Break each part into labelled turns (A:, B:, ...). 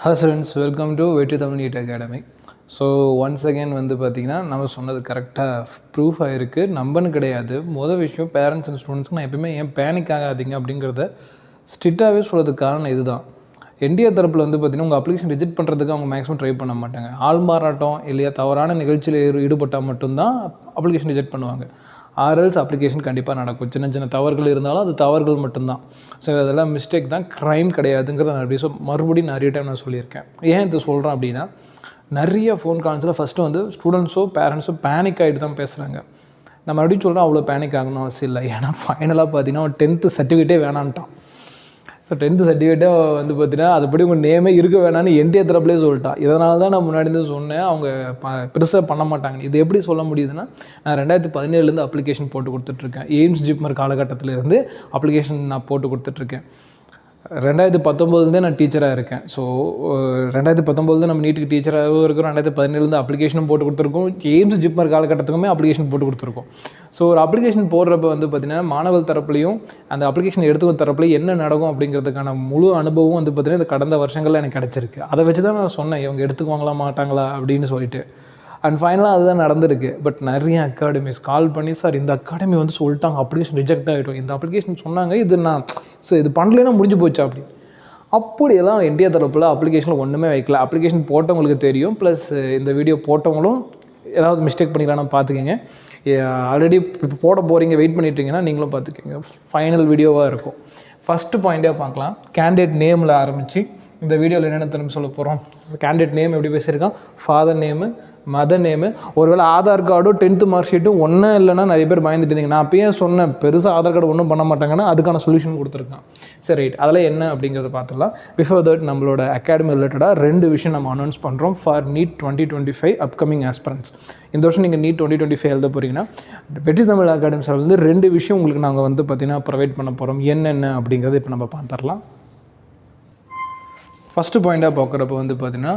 A: Hello students, welcome to Vetri Tamil NEET Academy. So once again வந்து பார்த்திங்கன்னா நம்ம சொன்னது கரெக்டாக ப்ரூஃப் ஆகிருக்கு. நம்பன்னு கிடையாது. மொதல் விஷயம், பேரண்ட்ஸ் அண்ட் ஸ்டூடெண்ட்ஸ்க்கு நான் எப்பவுமே ஏன் பேனிக் ஆகாதீங்க அப்படிங்கிறத ஸ்ட்ரிக்டாகவே சொல்கிறதுக்கு காரணம் இது தான். இந்தியா தரப்பில் வந்து பார்த்திங்கன்னா உங்கள் அப்ளிகேஷன் ரிஜெக்ட் பண்ணுறதுக்கு அவங்க மேக்ஸிமம் ட்ரை பண்ண மாட்டாங்க. ஆள்மாறாட்டம் இல்லையா தவறான நிகழ்ச்சியில் ஈடுபட்டால் மட்டும்தான் அப்ளிகேஷன் ரிஜெக்ட் பண்ணுவாங்க. ஆர்எல்ஸ் அப்ளிகேஷன் கண்டிப்பாக நடக்கும். சின்ன சின்ன தவறுகள் இருந்தாலும் அது தவறுகள் மட்டும்தான். ஸோ அதெல்லாம் மிஸ்டேக் தான், க்ரைம் கிடையாதுங்கிறத நான் மறுபடியும் நிறைய டைம் நான் சொல்லியிருக்கேன். ஏன் இது சொல்கிறேன் அப்படின்னா, நிறைய ஃபோன் கால்ஸில் ஃபஸ்ட்டு வந்து ஸ்டூடெண்ட்ஸோ பேரண்ட்ஸோ பேனிக் ஆகிட்டு தான் பேசுகிறாங்க. நான் மறுபடியும் சொல்கிறேன், அவ்வளோ பேனிக் ஆகணும் அவசியம் இல்லை. ஏன்னா ஃபைனலாக பார்த்தீங்கன்னா 10th சர்டிஃபிகேட்டே வேணான்ட்டான். ஸோ 10th சர்டிஃபிகேட்டே வந்து பார்த்தீங்கன்னா அதுபடி உங்கள் நேமே இருக்க வேணான்னு என்டிஏ தரப்புலேயே சொல்லிட்டான். இதனால தான் நான் முன்னாடி இருந்து சொன்னேன், அவங்க பெருசாக பண்ண மாட்டாங்க. இது எப்படி சொல்ல முடியுதுன்னா, நான் 2017 அப்ளிகேஷன் போட்டு கொடுத்துட்ருக்கேன். எய்ம்ஸ் ஜிப்மர் காலகட்டத்திலேருந்து அப்ளிகேஷன் நான் போட்டு கொடுத்துட்ருக்கேன். 2019 நான் டீச்சராக இருக்கேன். ஸோ 2019 நம்ம நீட்டுக்கு டீச்சராகவும் இருக்கிறோம். 2017 அப்ளிகேஷனும் போட்டு கொடுத்துருக்கோம். எய்ம்ஸ் ஜிப்மர் காலகட்டத்துக்குமே அப்ளிகேஷன் போட்டு கொடுத்துருக்கோம். ஸோ ஒரு அப்ளிகேஷன் போடுறப்ப வந்து பார்த்திங்கன்னா மாணவர் தரப்புலையும் அந்த அப்ளிகேஷன் எடுத்துக்கிற தரப்புலையும் என்ன நடக்கும் அப்படிங்கிறதுக்கான முழு அனுபவம் வந்து பார்த்திங்கன்னா இந்த கடந்த வருஷங்களில் எனக்கு கிடச்சிருக்கு. அதை வச்சு தான் நான் சொன்னேன், இவங்க எடுத்துக்குவாங்களா மாட்டாங்களா அப்படின்னு சொல்லிட்டு. அண்ட் ஃபைனலாக அதுதான் நடந்திருக்கு. பட் நிறைய அகாடமிஸ் கால் பண்ணி, சார் இந்த அகாடமி வந்து சொல்லிட்டாங்க அப்ளிகேஷன் ரிஜெக்ட் ஆகிடும், இந்த அப்ளிகேஷன் சொன்னாங்க, இது நான் இது பண்ணலைன்னா முடிஞ்சு போச்சு அப்படி. அப்படியெல்லாம் இந்தியா தரப்பில் அப்ளிகேஷனில் ஒன்றுமே வைக்கல. அப்ளிகேஷன் போட்டவங்களுக்கு தெரியும், ப்ளஸ் இந்த வீடியோ போட்டவங்களும் ஏதாவது மிஸ்டேக் பண்ணிக்கலாம்னு பார்த்துக்கோங்க. ஆல்ரெடி இப்போ போட போகிறீங்க, வெயிட் பண்ணிட்டீங்கன்னா நீங்களும் பார்த்துக்கோங்க. ஃபைனல் வீடியோவாக இருக்கும். ஃபஸ்ட்டு பாயிண்ட்டே பார்க்கலாம். கேண்டிடேட் நேமில் ஆரம்பித்து இந்த வீடியோவில் என்னென்ன திரும்ப சொல்ல போகிறோம். கேண்டிடேட் நேம் எப்படி பேசியிருக்கான், ஃபாதர் நேமு, மதர் நேமு, ஒருவேளை ஆதார் கார்டும் 10th மார்க் ஷீட்டும் ஒன்றும் இல்லைன்னா நிறைய பேர் பயந்துட்டு இருந்தீங்க. நான் அப்பயே சொன்னேன், பெருசாக ஆதார் கார்டு ஒன்றும் பண்ண மாட்டாங்கன்னா அதுக்கான சொல்யூஷன் கொடுத்துருக்கான். சரி, ரைட், அதெல்லாம் என்ன அப்படிங்கிறத பார்த்துடலாம். பிஃபோர் தட் நம்மளோட அகாடமி ரிலேட்டடாக 2 விஷயம் நம்ம அனௌன்ஸ் பண்ணுறோம் ஃபார் நீட் 2025 அப்கமிங் ஆஸ்பிரண்ட்ஸ். இந்த வருஷம் நீங்கள் நீட் 2025 எழுத போகிறீங்கன்னா வெற்றி தமிழ் அகாடமி சார் வந்து 2 விஷயம் உங்களுக்கு நாங்கள் வந்து பார்த்திங்கன்னா ப்ரொவைட் பண்ண போகிறோம். என்னென்ன அப்படிங்கிறத இப்போ நம்ம பார்த்துடலாம். ஃபஸ்ட்டு பாயிண்ட்டாக பார்க்குறப்ப வந்து பார்த்திங்கன்னா,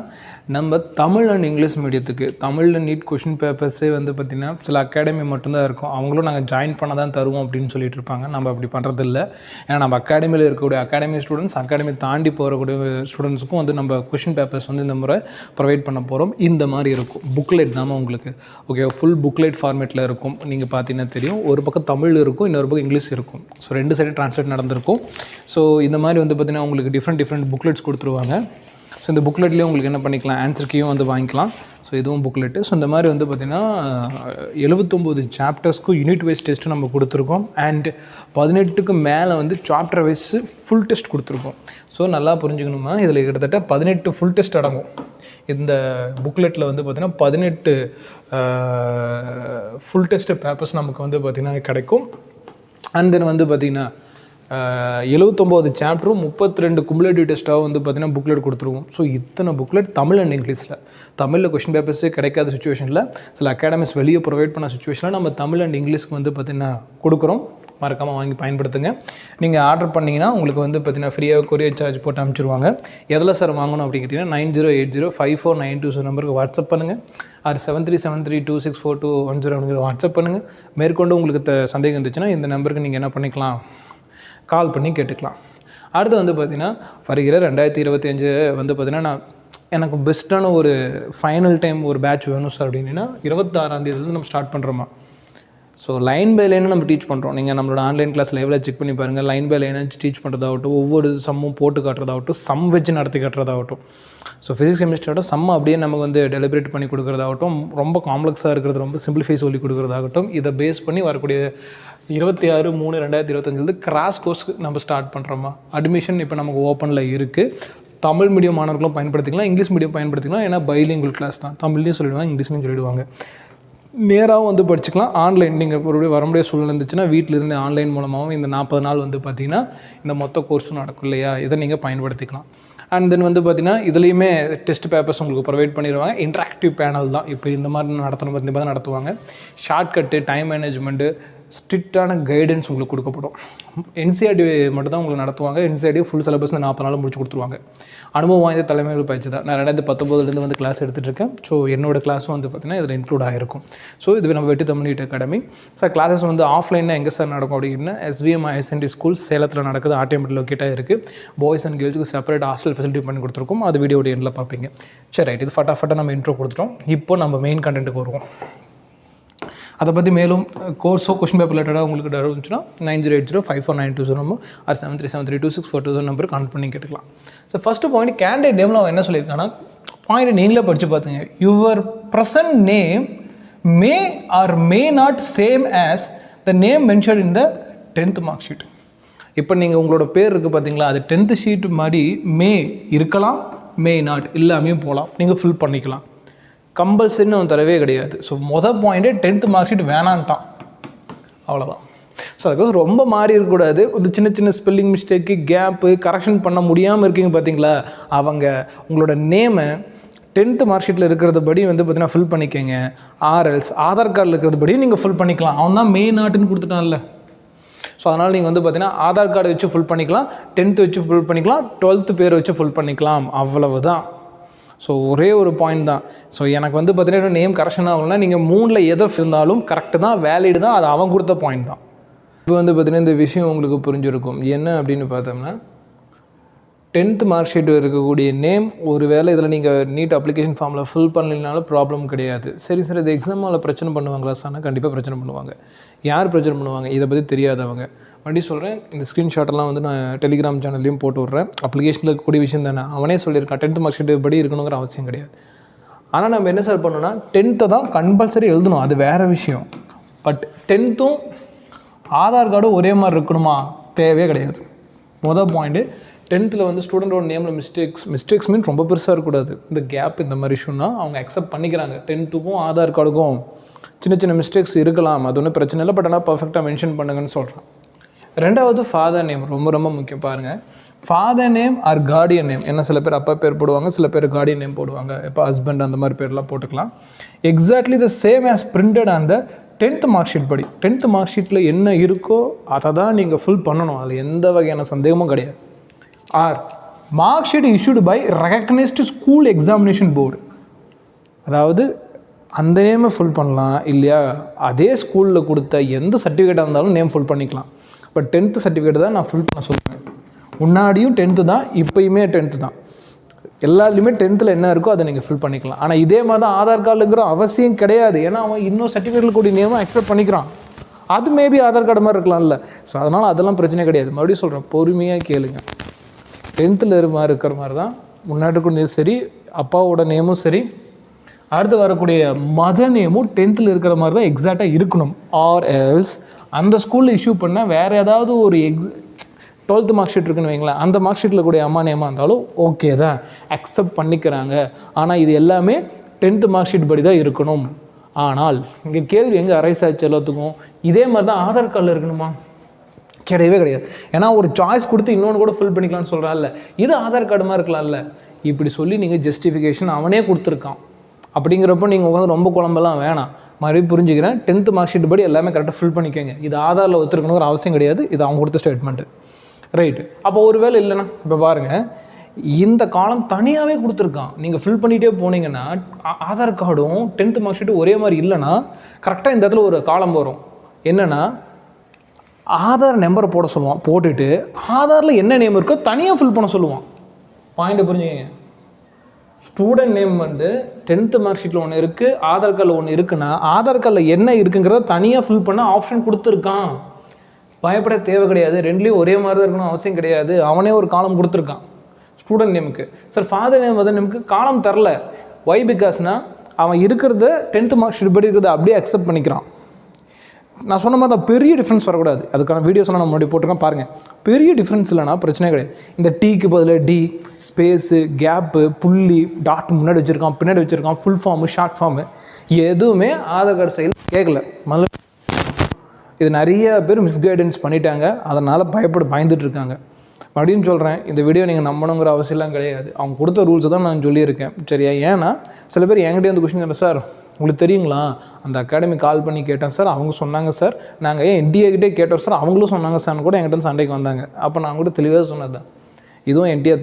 A: நம்ம தமிழ் அண்ட் இங்கிலீஷ் மீடியத்துக்கு தமிழில் நீட் கொஷின் பேப்பர்ஸே வந்து பார்த்திங்கன்னா சில அகாடமி மட்டும்தான் இருக்கும். அவங்களும் நாங்கள் ஜாயின் பண்ண தான் தருவோம் அப்படின்னு சொல்லிட்டு இருப்பாங்க. நம்ம அப்படி பண்ணுறதில்ல. ஏன்னா நம்ம அகாடமியில் இருக்கக்கூடிய அகாடமி ஸ்டூடெண்ட்ஸ், அகாடமி தாண்டி போகக்கூடிய ஸ்டூடெண்ட்ஸுக்கும் வந்து நம்ம கொஷின் பேப்பர்ஸ் வந்து இந்த முறை ப்ரொவைட் பண்ண போகிறோம். இந்த மாதிரி இருக்கும். புக்லெட் தான் உங்களுக்கு. ஓகே, ஃபுல் புக்லெட் ஃபார்மேட்டில் இருக்கும். நீங்கள் பார்த்தீங்கன்னா தெரியும், ஒரு பக்கம் தமிழ் இருக்கும், இன்னொரு பக்கம் இங்கிலீஷ் இருக்கும். ஸோ 2 சைடு ட்ரான்ஸ்லேட் நடந்திருக்கும். ஸோ இந்த மாதிரி வந்து பார்த்திங்கன்னா உங்களுக்கு டிஃப்ரெண்ட் புக்லெட்ஸ் கொடுத்துருவாங்க. ஸோ இந்த புக்லெட்லேயே உங்களுக்கு என்ன பண்ணிக்கலாம், ஆன்சர் கீயும் வந்து வாங்கிக்கலாம். ஸோ இதுவும் புக்லெட்டு. ஸோ இந்த மாதிரி வந்து பார்த்திங்கன்னா 79 சாப்டர்ஸ்க்கும் யூனிட் வைஸ் டெஸ்ட்டு நம்ம கொடுத்துருக்கோம். அண்ட் 18க்கு மேலே வந்து சாப்டர் வைஸ் ஃபுல் டெஸ்ட் கொடுத்துருக்கோம். ஸோ நல்லா புரிஞ்சுக்கணுமா, இதில் கிட்டத்தட்ட 18 ஃபுல் டெஸ்ட் அடங்கும். இந்த புக்லெட்டில் வந்து பார்த்திங்கன்னா 18 ஃபுல் டெஸ்ட்டு பேப்பர்ஸ் நமக்கு வந்து பார்த்திங்கன்னா கிடைக்கும். அண்ட் தென் வந்து பார்த்திங்கன்னா 79 சாப்டரும் 32 குமுலேட்டிவ் டெஸ்ட்டாக வந்து பார்த்திங்கன்னா புக்லெட் கொடுத்துருவோம். ஸோ இத்தனை புக்லெட் தமிழ் அண்ட் இங்கிலீஷில். தமிழில் கொஷின் பேப்பர்ஸே கிடைக்காத சுச்சுவேஷனில், சில அகாடமிஸ் வெளியே ப்ரொவைட் பண்ண சுச்சுவேஷனில் நம்ம தமிழ் அண்ட் இங்கிலீஷ்க்கு வந்து பார்த்திங்கன்னா கொடுக்குறோம். மறக்காமல் வாங்கி பயன்படுத்துங்க. நீங்கள் ஆர்டர் பண்ணிங்கன்னா உங்களுக்கு வந்து பார்த்திங்கன்னா ஃப்ரீயாக கொரியர் சார்ஜ் போட்டு அனுப்பிச்சிடுவாங்க. எதில் சார் வாங்கணும் அப்படின்னு கேட்டிங்கன்னா 90805492 நம்பருக்கு வாட்ஸ்அப் பண்ணுங்கள். ஆர் 7373264210 வாட்ஸ்அப் பண்ணுங்கள். மேற்கொண்டு உங்களுக்கு சந்தேகம் இருந்துச்சுன்னா இந்த நம்பருக்கு நீங்கள் என்ன பண்ணிக்கலாம், கால் பண்ணி கேட்டுக்கலாம். அடுத்து வந்து பார்த்திங்கன்னா வருகிற 2025 வந்து பார்த்திங்கன்னா எனக்கு பெஸ்ட்டான ஒரு ஃபைனல் டைம் ஒரு பேட்ச் வேணும் சார் அப்படின்னா 26ஆம் தேதியிலேருந்து நம்ம ஸ்டார்ட் பண்ணுறோமா. ஸோ லைன் பை லைனும் நம்ம டீச் பண்ணுறோம். நீங்கள் நம்மளோட ஆன்லைன் கிளாஸ் லைவில் செக் பண்ணி பாருங்கள். லைன் பை லைனை டீச் பண்ணுறதாகட்டும், ஒவ்வொரு சம்மும் போட்டு காட்டுறதாகட்டும், சம் வச்சு நடத்தி காட்டுறதாகட்டும். ஸோ ஃபிசிக்ஸ் கெமிஸ்ட்ரியோட சம் அப்படியே நமக்கு வந்து டெலிபரேட் பண்ணி கொடுக்குறதாகட்டும், ரொம்ப காம்ப்ளெக்ஸாக இருக்கிறது ரொம்ப சிம்பிளிஃபை சொல்லி கொடுக்குறதாகட்டும், இதை பேஸ் பண்ணி வரக்கூடிய 26/3/2025 கிராஸ் கோர்ஸ்க்கு நம்ம ஸ்டார்ட் பண்ணுறோமா. அட்மிஷன் இப்போ நமக்கு ஓப்பனில் இருக்குது. தமிழ் மீடியம் மாணவர்களும் பயன்படுத்திக்கலாம், இங்கிலீஷ் மீடியம் பயன்படுத்திக்கலாம். ஏன்னா பைலிங்குவல் கிளாஸ் தான், தமிழ்லையும் சொல்லிடுவாங்க, இங்கிலீஷ்லையும் சொல்லிடுவாங்க. நேராகவும் வந்து படிச்சுக்கலாம். ஆன்லைன் நீங்கள் ஒரு வர முடியாத சூழ்நிலை இருந்துச்சுன்னா வீட்டிலிருந்து ஆன்லைன் மூலமாகவும் இந்த 40 நாள் வந்து பார்த்திங்கன்னா இந்த மொத்த கோர்ஸும் நடக்கும் இல்லையா, இதை நீங்கள் பயன்படுத்திக்கலாம். அண்ட் தென் வந்து பார்த்திங்கன்னா இதுலேயுமே டெஸ்ட் பேப்பர்ஸ் உங்களுக்கு ப்ரொவைட் பண்ணிடுவாங்க. இன்ட்ராக்டிவ் பேனல் தான் இப்போ இந்த மாதிரி நடத்துகிற மாதிரி நடத்துவாங்க. ஷார்ட்கட்டு, டைம் மேனேஜ்மெண்ட்டு, ஸ்ட்ரிக்டான கைடன்ஸ் உங்களுக்கு கொடுக்கப்படும். NCERT மட்டும் தான் உங்களுக்கு நடத்துவாங்க. NCERT ஃபுல் சிலபஸ் 40 நாள் முடிச்சு கொடுத்துருவாங்க. அனுபவம் வாய்ந்த தலைமைகள் பயிற்சி தான். நான் 2019 வந்து கிளாஸ் எடுத்துகிட்டு இருக்கேன். ஸோ என்னோட கிளாஸும் வந்து பார்த்திங்கன்னா இதில் இன்க்ளூட் ஆகிருக்கும். ஸோ இது நம்ம Vetri Tamil NEET academy. Sir classes வந்து ஆஃப்லைனில் எங்கே சார் நடக்கும் அப்படின்னா SVM ISND ஸ்கூல் சேலத்தில் நடக்குது. ஆர்டிஎம் லொக்கேட்டாக இருக்குது. பாய்ஸ் அண்ட் கேர்ள்ஸுக்கு செப்பரேட் ஹாஸ்டல் ஃபெசிலிட்டி பண்ணி கொடுத்துருக்கோம். அது வீடியோட எண்டில் பார்ப்பீங்க. சரி ரைட், இது ஃபட்டாஃபட்டாக நம்ம இன்ட்ரோ கொடுத்துட்டோம். இப்போ நம்ம மெயின் கண்டென்ட்டுக்கு வருவோம். அதை பற்றி மேலும் கோர்ஸோ கொஸ்டின் பேப்பர் ரிலேட்டடாக உங்களுக்கு டவுட் இருந்துச்சுன்னா 9080549220 நம்பர் ஆர் 73732642 நம்பர் கான்ட் பண்ணி கேட்டுக்கலாம். ஸோ ஃபஸ்ட்டு பாயிண்ட் கேண்டிடேட் நேமில் அவன் என்ன சொல்லியிருக்காங்கன்னா, பாயிண்ட் நீங்களே படித்து பார்த்துங்க. Your present name May R may not same as the name mention in the 10th mark sheet. இப்போ நீங்கள் உங்களோட பேர் இருக்குது பார்த்தீங்களா, அது 10th ஷீட் மாதிரி மே இருக்கலாம், மே நாட் இல்லாமையும் போகலாம். நீங்கள் ஃபில் பண்ணிக்கலாம். கம்பல்சரின்னு அவன் தரவே கிடையாது. ஸோ பாயிண்ட்டே 10th மார்க் ஷீட் வேணான்ட்டான், அவ்வளோதான். ஸோ அதுக்கு ரொம்ப மாறி இருக்கக்கூடாது. ஒரு சின்ன சின்ன ஸ்பெல்லிங் மிஸ்டேக்கு, கேப்பு, கரெக்ஷன் பண்ண முடியாமல் இருக்கீங்க பார்த்தீங்களா, அவங்க உங்களோட நேமை 10th மார்க் ஷீட்டில் இருக்கிறத படி வந்து பார்த்தீங்கன்னா ஃபில் பண்ணிக்கோங்க. ஆர்எல்ஸ் ஆதார் கார்டில் இருக்கிறது படி நீங்கள் ஃபில் பண்ணிக்கலாம். அவன் தான் மெயின் நாட்டுன்னு கொடுத்துட்டான்ல. ஸோ அதனால் நீங்கள் வந்து பார்த்தீங்கன்னா ஆதார் கார்டு வச்சு ஃபில் பண்ணிக்கலாம், 10th வச்சு ஃபில் பண்ணிக்கலாம், 12th பேர் வச்சு ஃபில் பண்ணிக்கலாம், அவ்வளவு தான். ஸோ ஒரே ஒரு பாயிண்ட் தான். ஸோ எனக்கு வந்து பார்த்தீங்கன்னா நேம் கரெக்ஷன் ஆகலைன்னா நீங்கள் 3ல் எதை இருந்தாலும் கரெக்டு தான், வேலிடு தான், அது அவன் கொடுத்த பாயிண்ட் தான். இப்போ வந்து பார்த்தீங்கன்னா இந்த விஷயம் உங்களுக்கு புரிஞ்சிருக்கும். என்ன அப்படின்னு பார்த்தோம்னா, 10th மார்க் ஷீட் இருக்கக்கூடிய நேம் ஒரு வேளை இதில் நீங்கள் நீட் அப்ளிகேஷன் ஃபார்மில் ஃபில் பண்ணலைனாலும் ப்ராப்ளம் கிடையாது. சரி சார், இது எக்ஸாமில் பிரச்சனை பண்ணுவாங்களா சார்னா கண்டிப்பாக பிரச்சனை பண்ணுவாங்க. யார் பிரச்சனை பண்ணுவாங்க? இதை பற்றி தெரியாதவங்க. மறுபடியும் சொல்கிறேன், இந்த ஸ்க்ரீன்ஷாட்டெல்லாம் வந்து நான் டெலிகிராம் சேனல்லையும் போட்டு விட்றேன். அப்ளிகேஷனில் இருக்கக்கூடிய விஷயம் தானே, அவனே சொல்லியிருக்கான் 10th மார்க் ஷீட் படி இருக்கணுங்கிற அவசியம் கிடையாது. ஆனால் நம்ம என்ன சார் பண்ணோன்னா 10th தான் கம்பல்சரி எழுதணும், அது வேறு விஷயம். பட் 10த்தும் ஆதார் கார்டும் ஒரே மாதிரி இருக்கணுமா? தேவையே கிடையாது. பாயிண்ட்டு 10th வந்து ஸ்டூடெண்ட்டோட நேமில் மிஸ்டேக்ஸ் மீன் ரொம்ப பெருசாக இருக்கக்கூடாது. இந்த கேப் இந்த மாதிரி இஷ்யூன்னா அவங்க அக்செப்ட் பண்ணிக்கிறாங்க. 10த்துக்கும் ஆதார் கார்டுக்கும் சின்ன சின்ன மிஸ்டேக்ஸ் இருக்கலாம், அது ஒன்றும் பிரச்சனை இல்லை. பட் ஆனால் பர்ஃபெக்டாக மென்ஷன் பண்ணுங்கன்னு சொல்கிறேன். ரெண்டாவது ஃபாதர் நேம் ரொம்ப ரொம்ப முக்கியம். பாருங்கள், father name R Guardian name. என்ன சில பேர் அப்பா பேர் போடுவாங்க, சில பேர் கார்டியன் நேம் போடுவாங்க. இப்போ ஹஸ்பண்ட் அந்த மாதிரி பேர்லாம் போட்டுக்கலாம். Exactly the same as printed on the 10th mark sheet படி. 10th மார்க் ஷீட்டில் என்ன இருக்கோ அதை தான் நீங்கள் ஃபில் பண்ணணும். அதில் எந்த வகையான சந்தேகமும் கிடையாது. Or mark sheet issued by recognised school examination board. அதாவது அந்த நேமை ஃபில் பண்ணலாம், இல்லையா அதே ஸ்கூலில் கொடுத்த எந்த சர்டிஃபிகேட்டாக இருந்தாலும் நேம் ஃபில் பண்ணிக்கலாம். பட் 10th சர்டிஃபிகேட் தான் நான் ஃபில் பண்ண சொல்லுவேன். முன்னாடியும் 10th தான், இப்போயுமே 10th தான். எல்லாத்துலேயுமே 10th என்ன இருக்கோ அதை நீங்கள் ஃபில் பண்ணிக்கலாம். ஆனால் இதே மாதிரி தான் ஆதார் கார்டுங்கிற அவசியம் கிடையாது. ஏன்னா அவன் இன்னும் சர்டிஃபிகேட்டில் கூடிய நேமும் அக்செப்ட் பண்ணிக்கிறான். அது மேபி ஆதார் கார்டு மாதிரி இருக்கலாம்ல. ஸோ அதனால் அதெல்லாம் பிரச்சனை கிடையாது. மறுபடியும் சொல்கிறேன், பொறுமையாக கேளுங்க. 10th இருக்கிற மாதிரி தான் முன்னாடி சரி, அப்பாவோட நேமும் சரி, அடுத்து வரக்கூடிய மத நேமும் 10th இருக்கிற மாதிரி தான் எக்ஸாக்டாக இருக்கணும். ஆர் எல்ஸ் அந்த ஸ்கூலில் இஷ்யூ பண்ணால் வேறு ஏதாவது ஒரு 12th மார்க் ஷீட் இருக்குன்னு வைங்களேன், அந்த மார்க் ஷீட்டில் கூடிய அம்மா நேமாக இருந்தாலும் ஓகே தான், அக்செப்ட் பண்ணிக்கிறாங்க. ஆனால் இது எல்லாமே 10th மார்க் ஷீட் படி தான் இருக்கணும். ஆனால் இங்கே கேள்வி எங்கே அரைஸ் ஆச்சு எல்லாத்துக்கும், இதே மாதிரி தான் ஆதார் கார்டில் இருக்கணுமா? கிடையவே கிடையாது. ஏன்னா ஒரு சாய்ஸ் கொடுத்து இன்னொன்று கூட ஃபில் பண்ணிக்கலாம்னு சொல்கிறான்ல, இது ஆதார் கார்டு மாதிரி இருக்கலாம்ல. இப்படி சொல்லி நீங்கள் ஜஸ்டிஃபிகேஷன் அவனே கொடுத்துருக்கான். அப்படிங்கிறப்போ நீங்கள் உட்காந்து ரொம்ப குழம்பெல்லாம் வேணாம். மறுபடியும் புரிஞ்சுக்கிறேன், 10th மார்க் ஷீட் படி எல்லாமே கரெக்டாக ஃபில் பண்ணிக்கோங்க. இது ஆதாரில் ஒத்துருக்கணுங்கிற அவசியம் கிடையாது. இது அவங்க கொடுத்த ஸ்டேட்மெண்ட்டு, ரைட்டு. அப்போ ஒரு வேளை இல்லைன்னா இப்போ பாருங்கள், இந்த காலம் தனியாகவே கொடுத்துருக்கான். நீங்கள் ஃபில் பண்ணிகிட்டே போனீங்கன்னா ஆதார் கார்டும் 10th மார்க் ஷீட்டும் ஒரே மாதிரி இல்லைன்னா கரெக்டாக இந்த இடத்துல ஒரு காலம் வரும். என்னென்னா ஆதார் நம்பரை போட சொல்லுவான், போட்டுட்டு ஆதாரில் என்ன நேம் இருக்கோ தனியாக ஃபில் பண்ண சொல்லுவான். பாயிண்ட்டை புரிஞ்சுக்கங்க. ஸ்டூடெண்ட் நேம் வந்து 10th மார்க் ஷீட்டில் ஒன்று இருக்குது, ஆதார் கார்டில் ஒன்று இருக்குன்னா ஆதார் கார்டில் என்ன இருக்குங்கிறத தனியாக ஃபில் பண்ண ஆப்ஷன் கொடுத்துருக்கான். பயப்பட தேவை கிடையாது. ரெண்டுலேயும் ஒரே மாதிரி தான் இருக்கணும் அவசியம் கிடையாது. அவனே ஒரு காலம் கொடுத்துருக்கான் ஸ்டூடெண்ட் நேமுக்கு. சார் ஃபாதர் நேம் மதர் நேமுக்கு காலம் தரல. வை பிகாஸ்னால் அவன் இருக்கிறத 10th மார்க் ஷீட் படி இருக்கிறத அப்படியே அக்செப்ட் பண்ணிக்கிறான். நான் சொன்ன மாதிரி தான் பெரிய டிஃப்ரென்ஸ் வரக்கூடாது. அதுக்கான வீடியோஸ்லாம் நான் முன்னாடி போட்டிருக்கேன் பாருங்கள். பெரிய டிஃப்ரென்ஸ் இல்லைனா பிரச்சனை கிடையாது. இந்த டீக்கு பதில் டி, ஸ்பேஸு, கேப்பு, புள்ளி, டாட் முன்னாடி வச்சுருக்கான், பின்னாடி வச்சுருக்கான், ஃபுல் ஃபார்மு, ஷார்ட் ஃபார்மு எதுவுமே ஆதார் கார்டு சைடில் கேட்கல. இது நிறைய பேர் மிஸ்கைடன்ஸ் பண்ணிட்டாங்க. அதனால் பயந்துட்டுருக்காங்க. மறுபடியும் சொல்கிறேன், இந்த வீடியோ நீங்கள் நம்பணுங்கிற அவசியம்லாம் கிடையாது. அவங்க கொடுத்த ரூல்ஸை தான் நான் சொல்லியிருக்கேன், சரியா? ஏன்னா சில பேர் என்கிட்டே வந்து கொஸ்டின் கேட்குறேன், சார் உங்களுக்கு தெரியுங்களா அந்த அகாடமி கால் பண்ணி கேட்டேன் சார், அவங்க சொன்னாங்க சார், நாங்கள் ஏன் என்டிஏக்கிட்டே கேட்டோம் சார், அவங்களும் சொன்னாங்க சார்னு கூட என்கிட்ட சண்டைக்கு வந்தாங்க. அப்போ நான் கூட தெளிவாக சொன்னது தான், இதுவும் என்டிஏ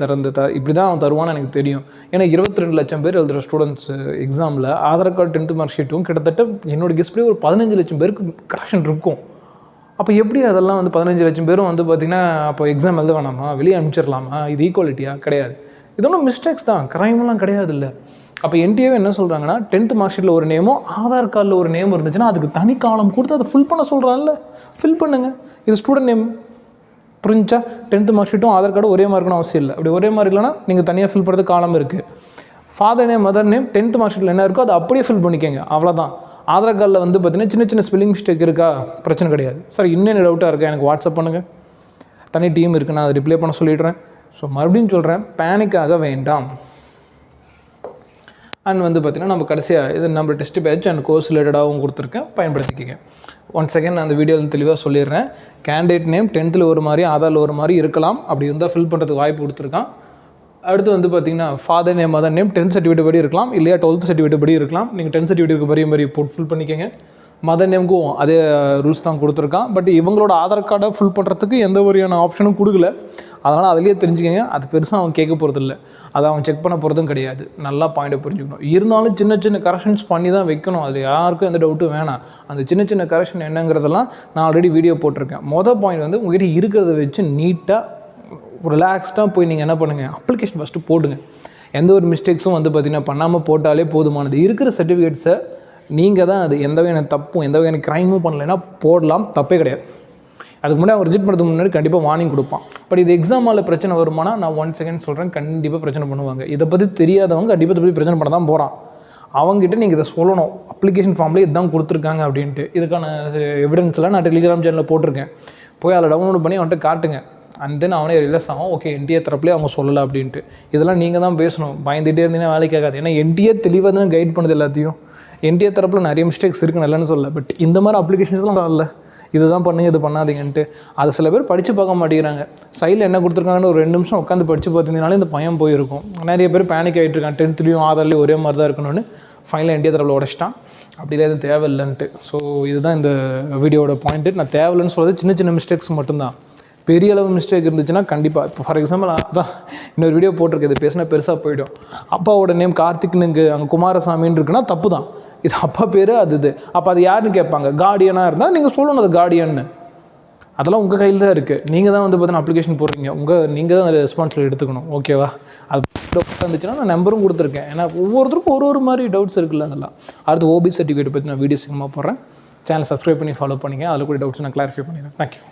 A: இப்படி தான் அவன் தருவான்னு எனக்கு தெரியும். ஏன்னா 22 லட்சம் பேர் எழுதுகிற ஸ்டூடெண்ட்ஸ் எக்ஸாமில் ஆதார் கார்டு 10th மார்க் ஷீட்டும் கிட்டத்தட்ட என்னோடய கெஸ்ட்லேயே ஒரு 15 லட்சம் பேருக்கு கரெக்ஷன் இருக்கும். அப்போ எப்படி அதெல்லாம் வந்து 15 லட்சம் பேரும் வந்து பார்த்திங்கன்னா அப்போ எக்ஸாம் எழுத வேணாமா, வெளியே அனுப்பிச்சிடலாமா, இது ஈக்குவாலிட்டியா? கிடையாது. இது ஒன்றும் மிஸ்டேக்ஸ் தான், கிரைம்லாம் கிடையாது. இல்லை அப்போ என்டிஏவே என்ன சொல்கிறாங்கன்னா 10th மார்க் ஷீட்டில் ஒரு நேமோ ஆதார் கார்டில் ஒரு நேம் இருந்துச்சுன்னா அதுக்கு தனி காலம் கொடுத்து அதை ஃபில் பண்ண சொல்கிறாங்கல்ல, ஃபில் பண்ணுங்கள். இது ஸ்டூடெண்ட் நேம், புரிஞ்சா? 10th மார்க் ஷீட்டும் ஆதார் கார்டும் ஒரே மார்க்குன்னு அவசியம் இல்லை. அப்படி ஒரே மாதிரி இல்லைனா நீங்கள் தனியாக ஃபில் பண்ணுறது காலம் இருக்குது. Father name mother name 10th mark ஷீட்டில் என்ன இருக்கோ அதை அப்படியே ஃபில் பண்ணிக்கோங்க, அவ்வளோதான். ஆதார் கார்டில் வந்து பார்த்தீங்கன்னா சின்ன சின்ன ஸ்பெல்லிங் மிஸ்டேக் இருக்கா, பிரச்சனை கிடையாது. சார் இன்னும் டவுட்டாக இருக்கா, எனக்கு வாட்ஸ்அப் பண்ணுங்கள், தனி டீம் இருக்குது, நான் அதை ரிப்ளை பண்ண சொல்லிடுறேன். ஸோ மறுபடியும் சொல்கிறேன், பேனிக்காக வேண்டாம். அண்ட் வந்து பார்த்திங்கன்னா நம்ம கடைசியாக இது நம்ம டெஸ்ட் பேட்ச் அண்ட் கோர்ஸ் ரிலேட்டடாகவும் கொடுத்துருக்கேன், பயன்படுத்திக்கங்க. ஒன்ஸ் செகண்ட் நான் அந்த வீடியோவில் தெளிவாக சொல்லிடுறேன். கேண்டிடேட் நேம் 10th ஒரு மாதிரி ஆதாரில் ஒரு மாதிரி இருக்கலாம், அப்படி இருந்தால் ஃபில் பண்ணுறதுக்கு வாய்ப்பு கொடுத்துருக்கான். அடுத்து வந்து பார்த்திங்கன்னா father name mother name 10th certificate படி இருக்கலாம், இல்லையா 12th சர்டிஃபிகேட் படி இருக்கலாம். நீங்கள் 10th சர்டிஃபிகேட்டுக்கு பெரிய மாதிரி போட்டு ஃபில் பண்ணிக்கோங்க. மதர் நேமுக்கும் அதே ரூல்ஸ் தான் கொடுத்துருக்கான். பட் இவங்களோட ஆதார் கார்டை ஃபில் பண்ணுறதுக்கு எந்த வகையான ஆப்ஷனும் கொடுக்கல. அதனால் அதிலேயே தெரிஞ்சுக்கங்க, அது பெருசாக அவன் கேட்க போகிறதில்ல, அதை அவன் செக் பண்ண போகிறதும் கிடையாது. நல்லா பாயிண்ட்டை புரிஞ்சுக்கணும். இருந்தாலும் சின்ன சின்ன கரெக்ஷன்ஸ் பண்ணி தான் வைக்கணும், அது யாருக்கும் எந்த டவுட்டும் வேணாம். அந்த சின்ன சின்ன கரெக்ஷன் என்னங்கிறதெல்லாம் நான் ஆல்ரெடி வீடியோ போட்டிருக்கேன். பாயிண்ட் வந்து உங்கள்கிட்ட இருக்கிறத வச்சு நீட்டாக ரிலாக்ஸ்டாக போய் நீங்கள் என்ன பண்ணுங்கள், அப்ளிகேஷன் ஃபஸ்ட்டு போடுங்க. எந்த ஒரு மிஸ்டேக்ஸும் வந்து பார்த்திங்கன்னா பண்ணாமல் போட்டாலே போதுமானது. இருக்கிற சர்டிஃபிகேட்ஸை நீங்கள் தான் அது எந்த வகையான தப்பும் எந்த வகையான க்ரைமும் பண்ணலைன்னா போடலாம், தப்பே கிடையாது. அதுக்கு முன்னாடி அவன் ரிஜெக்ட் பண்ணுறதுக்கு முன்னாடி கண்டிப்பாக வார்னிங் கொடுப்பான். பட் இது எக்ஸாமால் பிரச்சனை வருமானா நான் 1 செகண்ட் சொல்கிறேன், கண்டிப்பாக பிரச்சனை பண்ணுவாங்க. இதை பற்றி தெரியாதவங்க கண்டிப்பாக இதை பற்றி பிரச்சனை பண்ண தான் போகிறான். அவங்ககிட்ட நீங்கள் இதை சொல்லணும், அப்ளிகேஷன் ஃபார்ம்லேயே இதுதான் கொடுத்துருக்காங்க அப்படின்ட்டு. இதுக்கான எவிடன்ஸ்லாம் நான் டெலிகிராம் சேனலில் போட்டிருக்கேன், போய் அதில் டவுன்லோட் பண்ணி அவன்கிட்ட காட்டுங்க. அண்ட் தென் அவனே ரிலீஸ் ஆகும், ஓகே என்டிஏ தரப்புலேயே அவங்க சொல்லலை அப்படின்ட்டு. இதெல்லாம் நீங்கள் தான் பேசணும், பயந்துகிட்டே இருந்தீங்கன்னா வேலைக்கு ஆகாது. ஏன்னா என்டிஏ தெளிவாக தான் கைட் பண்ணுது எல்லாத்தையும். என்டிஏ தரப்பில் நிறைய மிஸ்டேக்ஸ் இருக்குது, நல்லன்னு சொல்லலை. பட் இந்த மாதிரி அப்ளிகேஷன்ஸ்லாம் இல்லை, இதுதான் பண்ணுங்க இது பண்ணாதீங்கன்ட்டு. அதை சில பேர் படித்து பார்க்க மாட்டேங்கிறாங்க. சைடில் என்ன கொடுத்துருக்காங்கன்னு ஒரு 2 நிமிஷம் உட்காந்து படித்து பார்த்தீங்கனாலே இந்த பயம் போயிருக்கும். நிறைய பேர் பேனிக் ஆகிட்டு இருக்கான், 10th ஆதார்லேயும் ஒரே மாதிரி தான் இருக்கணும்னு. ஃபைனலாக என்டிஏ தரப்பில் உடச்சிட்டான், அப்படிலாம் எதுவும் தேவையில்லைன்ட்டு. ஸோ இதுதான் இந்த வீடியோட பாயிண்ட்டு. நான் தேவையில்லைன்னு சொல்கிறது சின்ன சின்ன மிஸ்டேக்ஸ் மட்டும்தான். பெரிய அளவு மிஸ்டேக் இருந்துச்சுன்னா கண்டிப்பாக, இப்போ ஃபார் எக்ஸாம்பிள் அதான் இன்னொரு வீடியோ போட்டிருக்கு, இது பேசினா பெருசாக போய்டும். அப்பாவோட நேம் கார்த்திக்னுங்க அங்கே குமாரசாமின்னு இருக்குன்னா தப்பு தான், இது அப்பா பேர் அது இது. அப்போ அது யாருன்னு கேட்பாங்க, கார்டியனாக இருந்தால் நீங்கள் சொல்லணும் அது கார்டியன்னு. அதெல்லாம் உங்கள் கையில் தான் இருக்குது, நீங்கள் தான் வந்து பார்த்தீங்கன்னா அப்ளிகேஷன் போடுறீங்க, நீங்கள் தான் அந்த ரெஸ்பான்சிபிலிட்டி எடுத்துக்கணும். ஓகேவா? அது டவுட் இருந்துச்சுன்னா நான் நம்பரும் கொடுத்துருக்கேன். ஏன்னா ஒவ்வொருத்தருக்கும் ஒரு மாதிரி டவுட்ஸ் இருக்குல்ல, அதெல்லாம். அடுத்து ஓபிசி சர்டிஃபிகேட் பற்றி நான் வீடியோ சினிமா போடுறேன். சேனல் சப்ஸ்கிரைப் பண்ணி ஃபாலோ பண்ணிங்க, அதில் கூட டவுட்ஸ் நான் கிளாரிஃபை பண்ணிடுறேன். தேங்க்யூ.